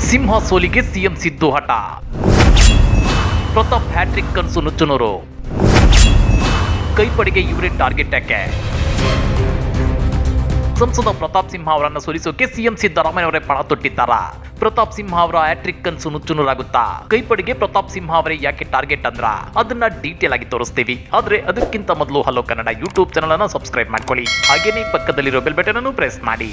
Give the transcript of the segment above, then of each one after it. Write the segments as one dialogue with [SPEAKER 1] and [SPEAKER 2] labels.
[SPEAKER 1] ಸಿಂಹ ಸೋಲಿಗೆ ಸಿಎಂ ಸಿದ್ದು ಹಠ. ಪ್ರತಾಪ್ ಹ್ಯಾಟ್ರಿಕ್ ಕನಸು ನುಚ್ಚುನೂರು. ಕೈಪಡೆಗೆ ಇವರೇ ಟಾರ್ಗೆಟ್ ಯಾಕೆ? ಸಂಸದ ಪ್ರತಾಪ್ ಸಿಂಹ ಅವರನ್ನು ಸೋಲಿಸೋಕೆ ಸಿಎಂ ಸಿದ್ದರಾಮಯ್ಯ ಅವರೇ ಪಣ ತೊಟ್ಟಿದ್ದಾರ? ಪ್ರತಾಪ್ ಸಿಂಹ ಅವರ ಹ್ಯಾಟ್ರಿಕ್ ಕನಸು ನುಚ್ಚುನೂರಾಗುತ್ತಾ? ಕೈಪಡೆಗೆ ಪ್ರತಾಪ್ ಸಿಂಹ ಅವರೇ ಯಾಕೆ ಟಾರ್ಗೆಟ್ ಅಂದ್ರ ಅದನ್ನ ಡೀಟೇಲ್ ಆಗಿ ತೋರಿಸ್ತೀವಿ. ಆದ್ರೆ ಅದಕ್ಕಿಂತ ಮೊದಲು ಹಲೋ ಕನ್ನಡ ಯೂಟ್ಯೂಬ್ ಚಾನಲ್ ಅನ್ನು ಸಬ್ಸ್ಕ್ರೈಬ್ ಮಾಡ್ಕೊಳ್ಳಿ. ಹಾಗೇನೇ ಪಕ್ಕದಲ್ಲಿರೋ ಬೆಲ್ ಬಟನ್ ಅನ್ನು ಪ್ರೆಸ್ ಮಾಡಿ.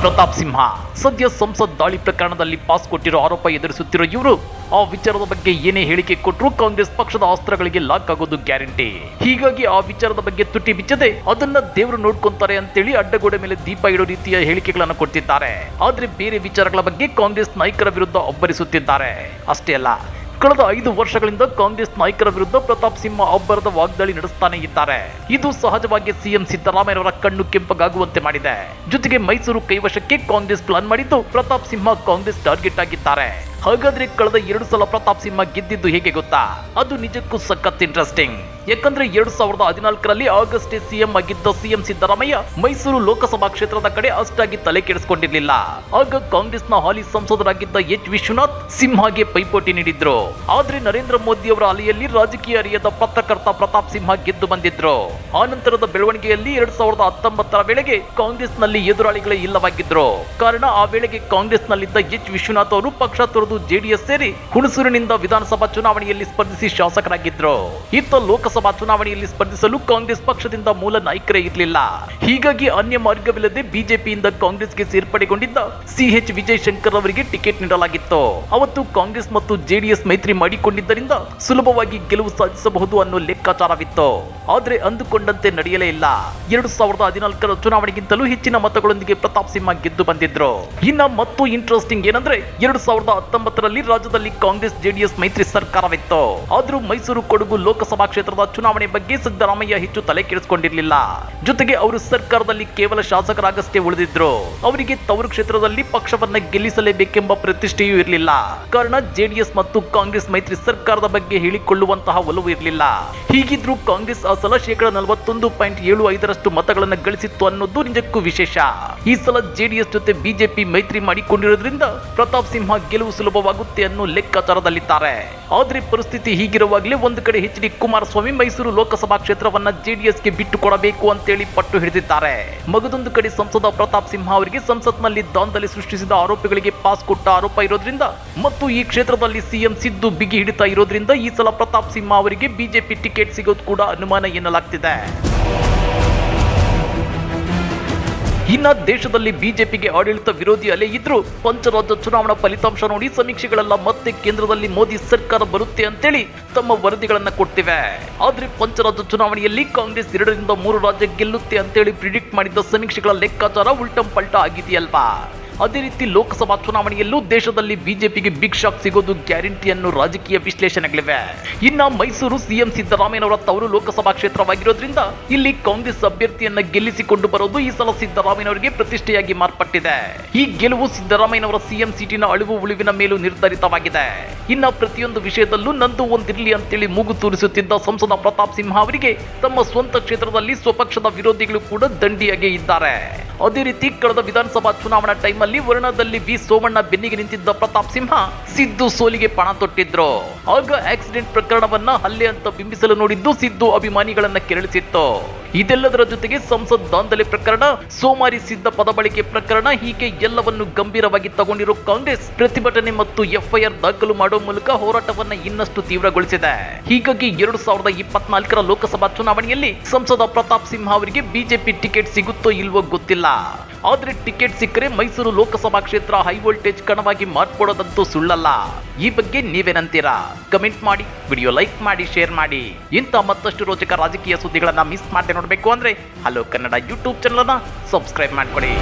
[SPEAKER 1] ಪ್ರತಾಪ್ ಸಿಂಹ ಸದ್ಯ ಸಂಸತ್ ದಾಳಿ ಪ್ರಕರಣದಲ್ಲಿ ಪಾಸ್ ಕೊಟ್ಟಿರೋ ಆರೋಪ ಎದುರಿಸುತ್ತಿರೋ ಇವರು ಆ ವಿಚಾರದ ಬಗ್ಗೆ ಏನೇ ಹೇಳಿಕೆ ಕೊಟ್ಟರು ಕಾಂಗ್ರೆಸ್ ಪಕ್ಷದ ಅಸ್ತ್ರಗಳಿಗೆ ಲಾಕ್ ಆಗೋದು ಗ್ಯಾರಂಟಿ. ಹೀಗಾಗಿ ಆ ವಿಚಾರದ ಬಗ್ಗೆ ತುಟಿ ಬಿಚ್ಚದೆ ಅದನ್ನ ದೇವರು ನೋಡ್ಕೊಂತಾರೆ ಅಂತೇಳಿ ಅಡ್ಡಗೋಡೆ ಮೇಲೆ ದೀಪ ಇಡೋ ರೀತಿಯ ಹೇಳಿಕೆಗಳನ್ನು ಕೊಡ್ತಿದ್ದಾರೆ. ಆದ್ರೆ ಬೇರೆ ವಿಚಾರಗಳ ಬಗ್ಗೆ ಕಾಂಗ್ರೆಸ್ ನಾಯಕರ ವಿರುದ್ಧ ಒಬ್ಬರಿಸುತ್ತಿದ್ದಾರೆ. ಅಷ್ಟೇ ಅಲ್ಲ, ಕಳೆದ 5 ವರ್ಷಗಳಿಂದ ಕಾಂಗ್ರೆಸ್ ನಾಯಕರ ವಿರುದ್ಧ ಪ್ರತಾಪ್ ಸಿಂಹ ಅಬ್ಬರದ ವಾಗ್ದಾಳಿ ನಡೆಸ್ತಾನೆ ಇದ್ದಾರೆ. ಇದು ಸಹಜವಾಗಿ ಸಿಎಂ ಸಿದ್ದರಾಮಯ್ಯವರ ಕಣ್ಣು ಕೆಂಪಗಾಗುವಂತೆ ಮಾಡಿದೆ. ಜೊತೆಗೆ ಮೈಸೂರು ಕೈವಶಕ್ಕೆ ಕಾಂಗ್ರೆಸ್ ಪ್ಲಾನ್ ಮಾಡಿದ್ದು ಪ್ರತಾಪ್ ಸಿಂಹ ಕಾಂಗ್ರೆಸ್ ಟಾರ್ಗೆಟ್ ಆಗಿದ್ದಾರೆ. ಹಾಗಾದ್ರೆ ಕಳೆದ 2 ಸಲ ಪ್ರತಾಪ್ ಸಿಂಹ ಗೆದ್ದಿದ್ದು ಹೇಗೆ ಗೊತ್ತಾ? ಅದು ನಿಜಕ್ಕೂ ಸಖತ್ ಇಂಟ್ರೆಸ್ಟಿಂಗ್. ಯಾಕಂದ್ರೆ 2014ರಲ್ಲಿ ಆಗಸ್ಟ್ ಸಿಎಂ ಆಗಿದ್ದ ಸಿಎಂ ಸಿದ್ದರಾಮಯ್ಯ ಮೈಸೂರು ಲೋಕಸಭಾ ಕ್ಷೇತ್ರದ ಕಡೆ ಅಷ್ಟಾಗಿ ತಲೆ ಕೆಡಿಸಿಕೊಂಡಿರಲಿಲ್ಲ. ಆಗ ಕಾಂಗ್ರೆಸ್ನ ಹಾಲಿ ಸಂಸದರಾಗಿದ್ದ ಎಚ್ ವಿಶ್ವನಾಥ್ ಸಿಂಹಗೆ ಪೈಪೋಟಿ ನೀಡಿದ್ರು. ಆದ್ರೆ ನರೇಂದ್ರ ಮೋದಿ ಅವರ ಅಲೆಯಲ್ಲಿ ರಾಜಕೀಯ ಅರಿಯದ ಪತ್ರಕರ್ತ ಪ್ರತಾಪ್ ಸಿಂಹ ಗೆದ್ದು ಬಂದಿದ್ರು. ಆ ನಂತರದ ಬೆಳವಣಿಗೆಯಲ್ಲಿ 2019ರ ವೇಳೆಗೆ ಕಾಂಗ್ರೆಸ್ನಲ್ಲಿ ಎದುರಾಳಿಗಳೇ ಇಲ್ಲವಾಗಿದ್ರು. ಕಾರಣ ಆ ವೇಳೆಗೆ ಕಾಂಗ್ರೆಸ್ನಲ್ಲಿದ್ದ ಎಚ್ ವಿಶ್ವನಾಥ್ ಅವರು ಪಕ್ಷ ತೊರೆದು ಜೆಡಿಎಸ್ ಸೇರಿ ಹುಣಸೂರಿನಿಂದ ವಿಧಾನಸಭಾ ಚುನಾವಣೆಯಲ್ಲಿ ಸ್ಪರ್ಧಿಸಿ ಶಾಸಕರಾಗಿದ್ರು. ಇತ್ತ ಲೋಕಸಭಾ ಚುನಾವಣೆಯಲ್ಲಿ ಸ್ಪರ್ಧಿಸಲು ಕಾಂಗ್ರೆಸ್ ಪಕ್ಷದಿಂದ ಮೂಲ ನಾಯಕರೇ ಇರಲಿಲ್ಲ. ಹೀಗಾಗಿ ಅನ್ಯ ಮಾರ್ಗವಿಲ್ಲದೆ ಬಿಜೆಪಿಯಿಂದ ಕಾಂಗ್ರೆಸ್ಗೆ ಸೇರ್ಪಡೆಗೊಂಡಿದ್ದ ಸಿಎಚ್ ವಿಜಯಶಂಕರ್ ಅವರಿಗೆ ಟಿಕೆಟ್ ನೀಡಲಾಗಿತ್ತು. ಅವತ್ತು ಕಾಂಗ್ರೆಸ್ ಮತ್ತು ಜೆಡಿಎಸ್ ಮೈತ್ರಿ ಮಾಡಿಕೊಂಡಿದ್ದರಿಂದ ಸುಲಭವಾಗಿ ಗೆಲುವು ಸಾಧಿಸಬಹುದು ಅನ್ನೋ ಲೆಕ್ಕಾಚಾರವಿತ್ತು. ಆದ್ರೆ ಅಂದುಕೊಂಡಂತೆ ನಡೆಯಲೇ ಇಲ್ಲ. 2014ರ ಚುನಾವಣೆಗಿಂತಲೂ ಹೆಚ್ಚಿನ ಮತಗಳೊಂದಿಗೆ ಪ್ರತಾಪ್ ಸಿಂಹ ಗೆದ್ದು ಬಂದಿದ್ರು. ಇನ್ನ ಮತ್ತು ಇಂಟ್ರೆಸ್ಟಿಂಗ್ ಏನಂದ್ರೆ 2019ರಲ್ಲಿ ರಾಜ್ಯದಲ್ಲಿ ಕಾಂಗ್ರೆಸ್ ಜೆಡಿಎಸ್ ಮೈತ್ರಿ ಸರ್ಕಾರವಿತ್ತು. ಆದ್ರೂ ಮೈಸೂರು ಕೊಡಗು ಲೋಕಸಭಾ ಕ್ಷೇತ್ರದ ಚುನಾವಣೆ ಬಗ್ಗೆ ಸಿದ್ದರಾಮಯ್ಯ ಹೆಚ್ಚು ತಲೆ ಕೆಡಿಸಿಕೊಂಡಿರಲಿಲ್ಲ. ಜೊತೆಗೆ ಅವರು ಸರ್ಕಾರದಲ್ಲಿ ಕೇವಲ ಶಾಸಕರಾಗಷ್ಟೇ ಉಳಿದಿದ್ರು. ಅವರಿಗೆ ತವರು ಕ್ಷೇತ್ರದಲ್ಲಿ ಪಕ್ಷವನ್ನ ಗೆಲ್ಲಿಸಲೇಬೇಕೆಂಬ ಪ್ರತಿಷ್ಠೆಯೂ ಇರಲಿಲ್ಲ. ಕಾರಣ ಜೆಡಿಎಸ್ ಮತ್ತು ಕಾಂಗ್ರೆಸ್ ಮೈತ್ರಿ ಸರ್ಕಾರದ ಬಗ್ಗೆ ಹೇಳಿಕೊಳ್ಳುವಂತಹ ಒಲವು ಇರಲಿಲ್ಲ. ಹೀಗಿದ್ರೂ ಕಾಂಗ್ರೆಸ್ ಆ ಸಲ 41.75% ಮತಗಳನ್ನು ಗಳಿಸಿತ್ತು ಅನ್ನೋದು ನಿಜಕ್ಕೂ ವಿಶೇಷ. ಈ ಸಲ ಜೆಡಿಎಸ್ ಜೊತೆ ಬಿಜೆಪಿ ಮೈತ್ರಿ ಮಾಡಿಕೊಂಡಿರೋದ್ರಿಂದ ಪ್ರತಾಪ್ ಸಿಂಹ ಗೆಲುವು ಸುಲಭವಾಗುತ್ತೆ ಅನ್ನೋ ಲೆಕ್ಕಾಚಾರದಲ್ಲಿದ್ದಾರೆ. ಆದ್ರೆ ಪರಿಸ್ಥಿತಿ ಹೀಗಿರುವಾಗಲೇ ಒಂದು ಕಡೆ ಎಚ್ ಡಿ ಕುಮಾರಸ್ವಾಮಿ ಮೈಸೂರು ಲೋಕಸಭಾ ಕ್ಷೇತ್ರವನ್ನ ಜೆಡಿಎಸ್ಗೆ ಬಿಟ್ಟು ಕೊಡಬೇಕು ಅಂತೇಳಿ ಪಟ್ಟು ಹಿಡಿದಿದ್ದಾರೆ. ಮಗದೊಂದು ಕಡೆ ಸಂಸದ ಪ್ರತಾಪ್ ಸಿಂಹ ಅವರಿಗೆ ಸಂಸತ್ನಲ್ಲಿ ದಾಂಧಲೆ ಸೃಷ್ಟಿಸಿದ ಆರೋಪಿಗಳಿಗೆ ಪಾಸ್ ಕೊಟ್ಟ ಆರೋಪ ಇರೋದ್ರಿಂದ ಮತ್ತು ಈ ಕ್ಷೇತ್ರದಲ್ಲಿ ಸಿಎಂ ಸಿದ್ದು ಬಿಗಿ ಹಿಡಿತಾ ಇರೋದ್ರಿಂದ ಈ ಸಲ ಪ್ರತಾಪ್ ಸಿಂಹ ಅವರಿಗೆ ಬಿಜೆಪಿ ಟಿಕೆಟ್ ಸಿಗೋದು ಕೂಡ ಅನುಮಾನ ಎನ್ನಲಾಗ್ತಿದೆ. ಇನ್ನ ದೇಶದಲ್ಲಿ ಬಿಜೆಪಿಗೆ ಆಡಳಿತ ವಿರೋಧಿ ಅಲೆ ಇದ್ರೂ ಪಂಚರಾಜ್ಯ ಚುನಾವಣಾ ಫಲಿತಾಂಶ ನೋಡಿ ಸಮೀಕ್ಷೆಗಳೆಲ್ಲ ಮತ್ತೆ ಕೇಂದ್ರದಲ್ಲಿ ಮೋದಿ ಸರ್ಕಾರ ಬರುತ್ತೆ ಅಂತೇಳಿ ತಮ್ಮ ವರದಿಗಳನ್ನ ಕೊಡ್ತಿವೆ. ಆದ್ರೆ ಪಂಚರಾಜ್ಯ ಚುನಾವಣೆಯಲ್ಲಿ ಕಾಂಗ್ರೆಸ್ 2ರಿಂದ 3 ರಾಜ್ಯ ಗೆಲ್ಲುತ್ತೆ ಅಂತೇಳಿ ಪ್ರಿಡಿಕ್ಟ್ ಮಾಡಿದ್ದ ಸಮೀಕ್ಷೆಗಳ ಲೆಕ್ಕಾಚಾರ ಉಲ್ಟಂ ಪಲ್ಟಾ ಆಗಿದೆಯಲ್ವಾ? ಅದೇ ರೀತಿ ಲೋಕಸಭಾ ಚುನಾವಣೆಯಲ್ಲೂ ದೇಶದಲ್ಲಿ ಬಿಜೆಪಿಗೆ ಬಿಗ್ ಶಾಕ್ ಸಿಗೋದು ಗ್ಯಾರಂಟಿ ಅನ್ನೋ ರಾಜಕೀಯ ವಿಶ್ಲೇಷಣೆಗಳಿವೆ. ಇನ್ನ ಮೈಸೂರು ಸಿಎಂ ಸಿದ್ದರಾಮಯ್ಯನವರ ತವರು ಲೋಕಸಭಾ ಕ್ಷೇತ್ರವಾಗಿರೋದ್ರಿಂದ ಇಲ್ಲಿ ಕಾಂಗ್ರೆಸ್ ಅಭ್ಯರ್ಥಿಯನ್ನ ಗೆಲ್ಲಿಸಿಕೊಂಡು ಬರೋದು ಈ ಸಲ ಸಿದ್ದರಾಮಯ್ಯನವರಿಗೆ ಪ್ರತಿಷ್ಠೆಯಾಗಿ ಮಾರ್ಪಟ್ಟಿದೆ. ಈ ಗೆಲುವು ಸಿದ್ದರಾಮಯ್ಯನವರ ಸಿಎಂ ಸೀಟಿನ ಅಳಿವು ಉಳಿವಿನ ಮೇಲೂ ನಿರ್ಧರಿತವಾಗಿದೆ. ಇನ್ನ ಪ್ರತಿಯೊಂದು ವಿಷಯದಲ್ಲೂ ನಂದು ಒಂದಿರ್ಲಿ ಅಂತೇಳಿ ಮೂಗು ತೂರಿಸುತ್ತಿದ್ದ ಸಂಸದ ಪ್ರತಾಪ್ ಸಿಂಹ ಅವರಿಗೆ ತಮ್ಮ ಸ್ವಂತ ಕ್ಷೇತ್ರದಲ್ಲಿ ಸ್ವಪಕ್ಷದ ವಿರೋಧಿಗಳು ಕೂಡ ದಂಡಿಯಾಗಿ ಇದ್ದಾರೆ. ಅದೇ ರೀತಿ ಕಳೆದ ವಿಧಾನಸಭಾ ಚುನಾವಣಾ ಟೈಮಲ್ಲಿ ವರ್ಣದಲ್ಲಿ ವಿ ಸೋಮಣ್ಣ ಬೆನ್ನಿಗೆ ನಿಂತಿದ್ದ ಪ್ರತಾಪ್ ಸಿಂಹ ಸಿದ್ದು ಸೋಲಿಗೆ ಪಣ ತೊಟ್ಟಿದ್ರು. ಆಗ ಆಕ್ಸಿಡೆಂಟ್ ಪ್ರಕರಣವನ್ನ ಹಲ್ಲೆ ಅಂತ ಬಿಂಬಿಸಲು ನೋಡಿದ್ದು ಸಿದ್ದು ಅಭಿಮಾನಿಗಳನ್ನ ಕೆರಳಿಸಿತ್ತು. ಇದೆಲ್ಲದರ ಜೊತೆಗೆ ಸಂಸತ್ ದಾಂಧಲೆ ಪ್ರಕರಣ, ಸೋಮಾರಿ ಸಿದ್ದ ಪದ ಬಳಕೆ ಪ್ರಕರಣ ಹೀಗೆ ಎಲ್ಲವನ್ನು ಗಂಭೀರವಾಗಿ ತಗೊಂಡಿರೋ ಕಾಂಗ್ರೆಸ್ ಪ್ರತಿಭಟನೆ ಮತ್ತು ಎಫ್ಐಆರ್ ದಾಖಲು ಮಾಡುವ ಮೂಲಕ ಹೋರಾಟವನ್ನ ಇನ್ನಷ್ಟು ತೀವ್ರಗೊಳಿಸಿದೆ. ಹೀಗಾಗಿ 2024ರ ಲೋಕಸಭಾ ಚುನಾವಣೆಯಲ್ಲಿ ಸಂಸದ ಪ್ರತಾಪ್ ಸಿಂಹ ಅವರಿಗೆ ಬಿಜೆಪಿ ಟಿಕೆಟ್ ಸಿಗುತ್ತೋ ಇಲ್ವೋ ಗೊತ್ತಿಲ್ಲ. ಆದ್ರೆ ಟಿಕೆಟ್ ಸಿಕ್ಕರೆ ಮೈಸೂರು ಲೋಕಸಭಾ ಕ್ಷೇತ್ರ ಹೈ ವೋಲ್ಟೇಜ್ ಕಣವಾಗಿ ಮಾರ್ಪಡೋದಂತೂ ಸುಳ್ಳಲ್ಲ. ಈ ಬಗ್ಗೆ ನೀವೇನಂತೀರಾ? ಕಮೆಂಟ್ ಮಾಡಿ, ವಿಡಿಯೋ ಲೈಕ್ ಮಾಡಿ, ಶೇರ್ ಮಾಡಿ. ಇಂಥ ಮತ್ತಷ್ಟು ರೋಚಕ ರಾಜಕೀಯ ಸುದ್ದಿಗಳನ್ನ ಮಿಸ್ ಮಾಡದೆ ನೋಡಬೇಕು ಅಂದ್ರೆ ಹಲೋ ಕನ್ನಡ ಯೂಟ್ಯೂಬ್ ಚಾನಲ್ ಅನ್ನ ಸಬ್ಸ್ಕ್ರೈಬ್ ಮಾಡ್ಕೊಳ್ಳಿ.